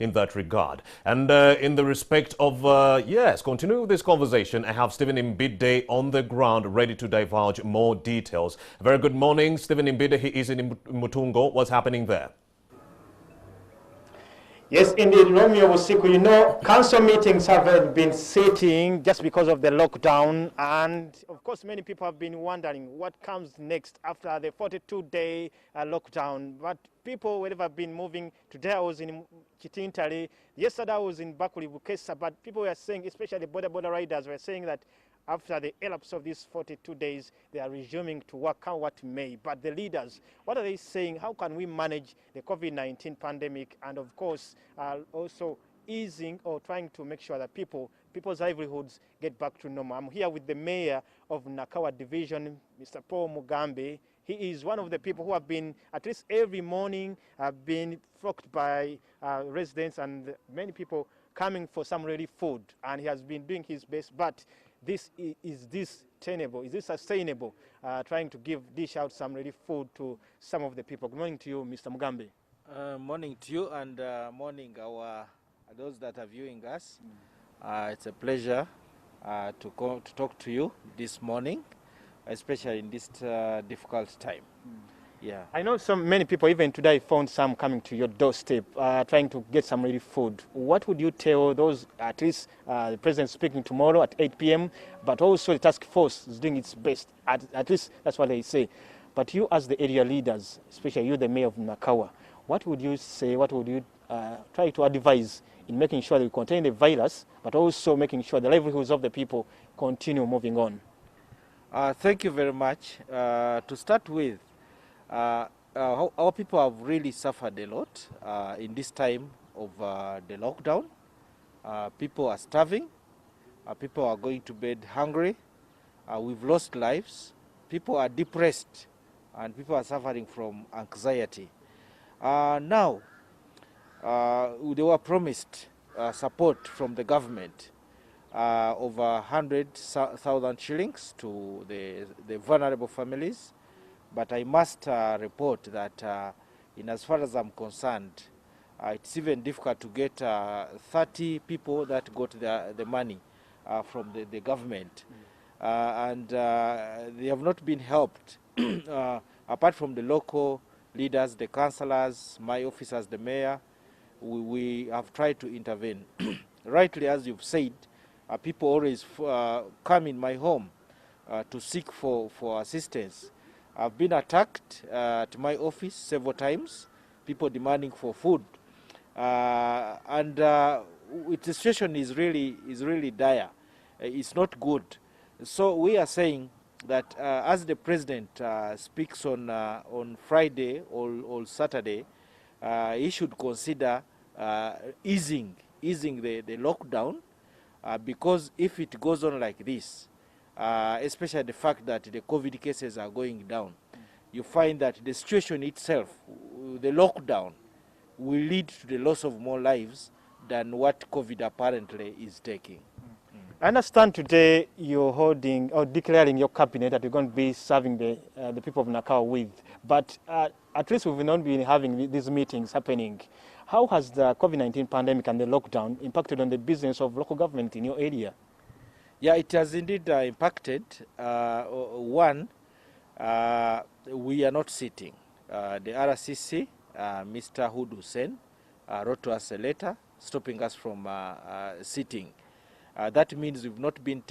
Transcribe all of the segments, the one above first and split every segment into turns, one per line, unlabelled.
in that regard. And in the respect of, yes, continuing this conversation, I have Stephen Mbide on the ground ready to divulge more details. Very good morning, Stephen Mbide. He is in Mutungo. What's happening there?
Yes, indeed, Romeo Busiku. You know, council meetings have been sitting just because of the lockdown. And, of course, many people have been wondering what comes next after the 42-day lockdown. But people, wherever have been moving, today I was in Chitintali, yesterday I was in Bakuli Bukesa. But people were saying, especially border riders, were saying that after the elapse of these 42 days, they are resuming to work, come what may. But the leaders, what are they saying? How can we manage the COVID-19 pandemic? And of course, also easing or trying to make sure that people's livelihoods get back to normal. I'm here with the mayor of Nakawa Division, Mr. Paul Mugambe. He is one of the people who have been, at least every morning, have been flocked by residents and many people coming for some relief food. And he has been doing his best. But is this tenable? Is this sustainable? Trying to dish out some relief food to some of the people. Good morning to you, Mr. Mugambe.
Morning to you and morning those that are viewing us. It's a pleasure to talk to you this morning, especially in this difficult time. Yeah,
I know many people even today found some coming to your doorstep trying to get some relief food. What would you tell those, at least the president speaking tomorrow at 8 p.m., but also the task force is doing its best, at least that's what they say. But you as the area leaders, especially you the mayor of Nakawa, what would you say, what would you try to advise in making sure that we contain the virus, but also making sure the livelihoods of the people continue moving on?
Thank you very much. To start with, our people have really suffered a lot in this time of the lockdown. People are starving. People are going to bed hungry. We've lost lives. People are depressed, and people are suffering from anxiety. Now, they were promised support from the government, over 100,000 shillings to the vulnerable families. But I must report that in as far as I'm concerned, it's even difficult to get 30 people that got the money from the government. And they have not been helped, apart from the local leaders, the councillors, my office as the mayor. We have tried to intervene. Rightly, as you've said, people always come in my home to seek for assistance. I've been attacked at my office several times, people demanding for food. And the situation is really dire. It's not good. So we are saying that as the president speaks on Friday or Saturday, he should consider easing the lockdown, because if it goes on like this, especially the fact that the COVID cases are going down, you find that the situation itself, the lockdown, will lead to the loss of more lives than what COVID apparently is taking.
I understand today you're holding or declaring your cabinet that you're going to be serving the people of Nakawa with, but at least we've not been having these meetings happening. How has the COVID-19 pandemic and the lockdown impacted on the business of local government in your area?
Yeah, it has indeed impacted. One, we are not sitting. The RCC, Mr. Hudu Sen, wrote to us a letter stopping us from sitting. That means we've not been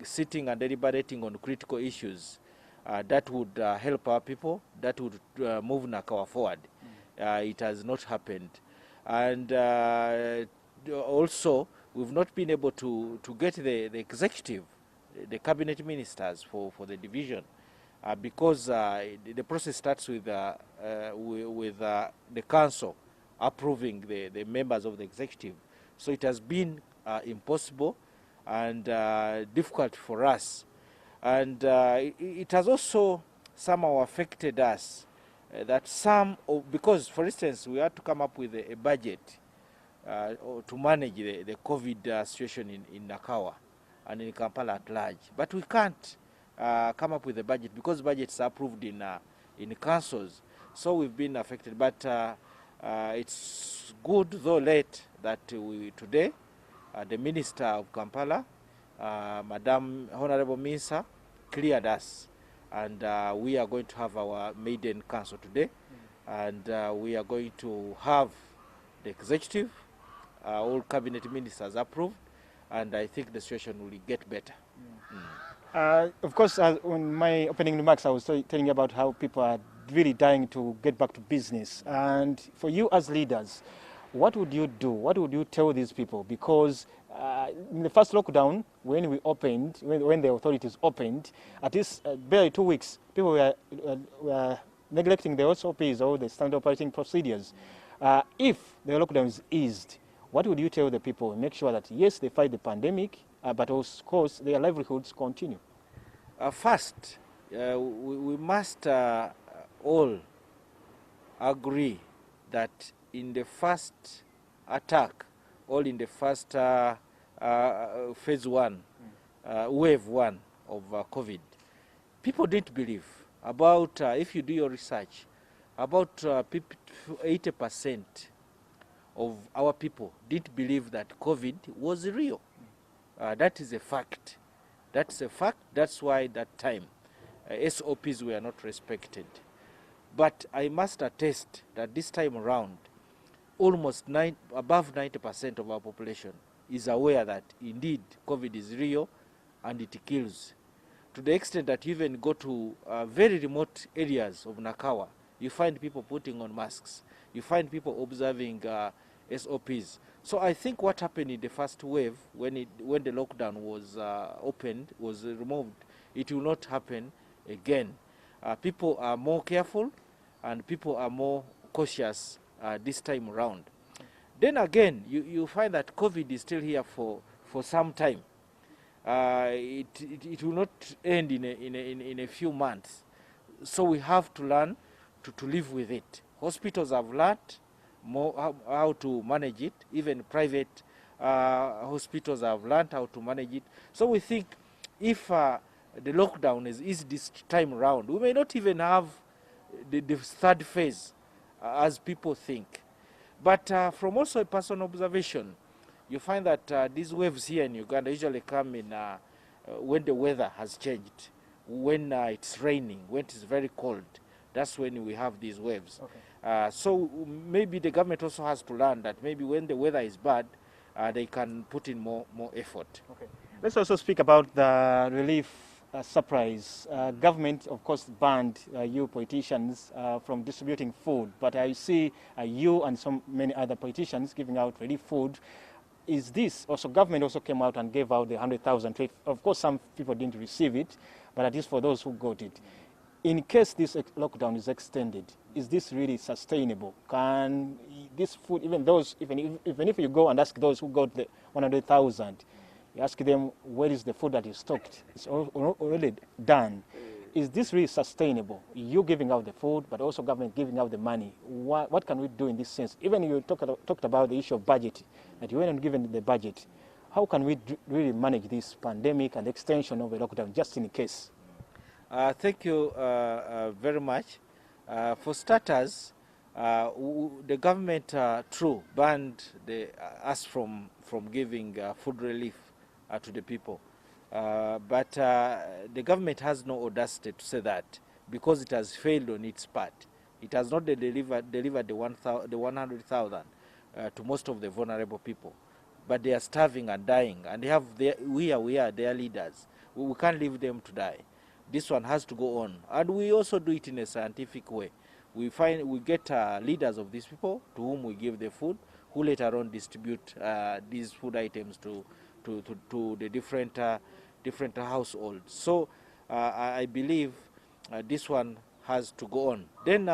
sitting and deliberating on critical issues that would help our people, that would move Nakawa forward. It has not happened. And also, we've not been able to get the executive, the cabinet ministers for the division, because the process starts with the council approving the members of the executive. So it has been impossible and difficult for us. And it has also somehow affected us because, for instance, we had to come up with a budget to manage the COVID situation in Nakawa and in Kampala at large. But we can't come up with a budget because budgets are approved in councils. So we've been affected. But it's good, though late, that today the Minister of Kampala, Madam Honorable Minsa, cleared us, and we are going to have our maiden council today, and we are going to have the executive, all cabinet ministers approved, and I think the situation will get better.
Of course, in my opening remarks, I was telling you about how people are really dying to get back to business. And for you as leaders, what would you do? What would you tell these people? Because in the first lockdown, when we opened, when the authorities opened, at least barely 2 weeks, people were neglecting the SOPs or the standard operating procedures. If the lockdown is eased, what would you tell the people? Make sure that, yes, they fight the pandemic, but of course their livelihoods continue.
First, we must all agree that in the first attack, or in the first phase one, wave one of COVID, people didn't believe. About, if you do your research, about 80% of our people didn't believe that COVID was real. That is a fact. That's a fact. That's why that time SOPs were not respected. But I must attest that this time around, almost above 90% of our population is aware that indeed COVID is real and it kills. To the extent that you even go to very remote areas of Nakawa, you find people putting on masks. You find people observing SOPs. So I think what happened in the first wave, when the lockdown was was removed, it will not happen again. People are more careful and people are more cautious this time around. Then again, you find that COVID is still here for some time. It will not end in a few months. So we have to learn to live with it. Hospitals have learned more how to manage it. Even private hospitals have learned how to manage it. So we think if the lockdown is eased this time around, we may not even have the third phase as people think. But from also a personal observation, you find that these waves here in Uganda usually come in when the weather has changed, when it's raining, when it's very cold. That's when we have these waves. Okay. So maybe the government also has to learn that maybe when the weather is bad, they can put in more effort.
Okay. Let's also speak about the relief surprise. Government, of course, banned you politicians from distributing food, but I see you and many other politicians giving out relief food. Is this also, government also came out and gave out the 100,000. Of course, some people didn't receive it, but at least for those who got it. In case this lockdown is extended, is this really sustainable? Can this food, even if you go and ask those who got the 100,000, you ask them, where is the food that is stocked? It's already done. Is this really sustainable? You giving out the food, but also government giving out the money. What can we do in this sense? Even you talked about the issue of budget, that you weren't given the budget. How can we really manage this pandemic and extension of the lockdown, just in case?
Thank you very much. For starters, the government, banned us from giving food relief to the people. But the government has no audacity to say that because it has failed on its part. It has not delivered the 100,000 to most of the vulnerable people. But they are starving and dying, and we are their leaders. We can't leave them to die. This one has to go on, and we also do it in a scientific way. We get leaders of these people to whom we give the food, who later on distribute these food items to the different households. So I believe this one has to go on. Then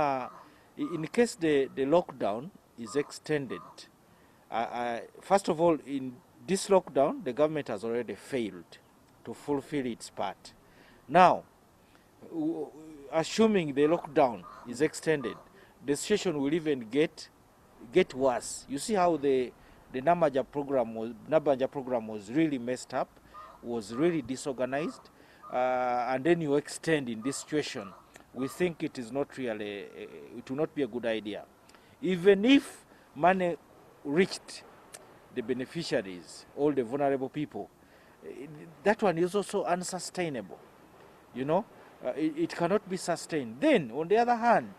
in case the lockdown is extended, first of all, in this lockdown, the government has already failed to fulfill its part. Now, assuming the lockdown is extended, the situation will even get worse. You see how the Namaja program was really messed up, was really disorganized, and then you extend in this situation. We think it is not really, it will not be a good idea. Even if money reached the beneficiaries, all the vulnerable people. That one is also unsustainable. You know, it cannot be sustained. Then, on the other hand,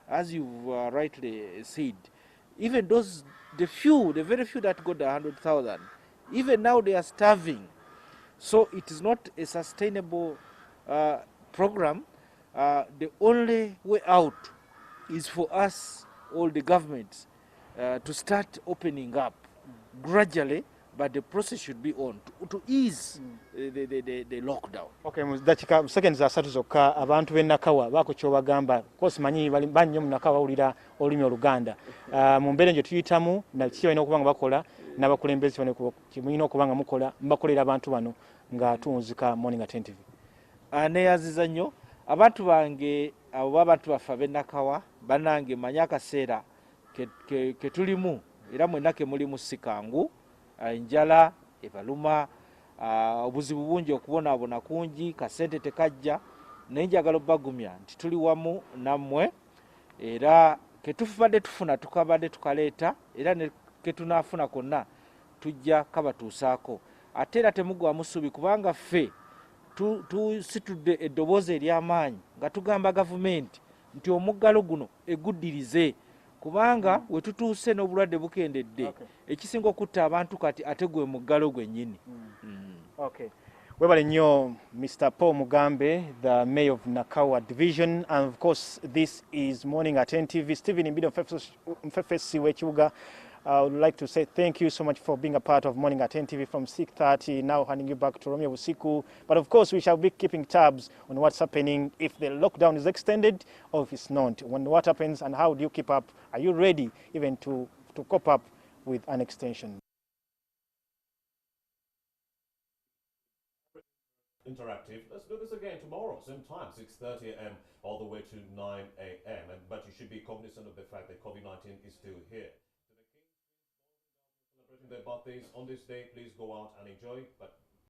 as you rightly said, even those, the very few that got the 100,000, even now they are starving. So it is not a sustainable program. The only way out is for us, all the governments, to start opening up gradually, but the process should be on to ease the lockdown.
Okay, mu dakika seconds asatu zokka abantu b'e Nakawa baako ky'obagamba kosi manyi bannyo mu Nakawa bawulira olulimi Oluganda. Mu mbeera gye tuyitamu naki balina okuba nga bakola n'abakulembeze kimulina okuba nga mukola mbakolera abantu bano nga tuwunzika Morning at NTV.
Neeyaziza nnyo abantu bange abo abantu baffe ab'e Nakawa bannange manyi akaseera ke tulimu era mwenna ke mulimu si kangu. Enjala ebaluma, obuzibu bungi okubonaabona kungi, kasente tekajja, naye njagala obbagumya nti tuli wamu nammwe era ketubadde tufuna tukabadde tukaleeta era ne ketunaafuna konna tujja kabatuusaako. Ate era temugwamu ssuubi kubanga ffe tusitudde eddoboozi ery'amaanyi nga tugamba gavumenti nti omuggalo guno eguddirize kubanga we tutuuse n'obulwadde bukendedde ekisinga okutta abantu kati ate gwe muggalo gwennyini.
Okay. Webale nnyo Mr. Paul Mugambe, the Mayor of Nakawa Division, and of course this is Morning at NTV. Stephen Imbido Mfefesi Wechuga. I would like to say thank you so much for being a part of Morning at NTV from 6:30. Now handing you back to Romeo Busiku. But of course, we shall be keeping tabs on what's happening, if the lockdown is extended or if it's not. When what happens and how do you keep up? Are you ready even to cope up with an extension?
Interactive. Let's do this again tomorrow, same time, 6:30 a.m. all the way to 9 a.m. But you should be cognizant of the fact that COVID-19 is still here. To the Kings, celebrating their birthdays on this day, please go out and enjoy. But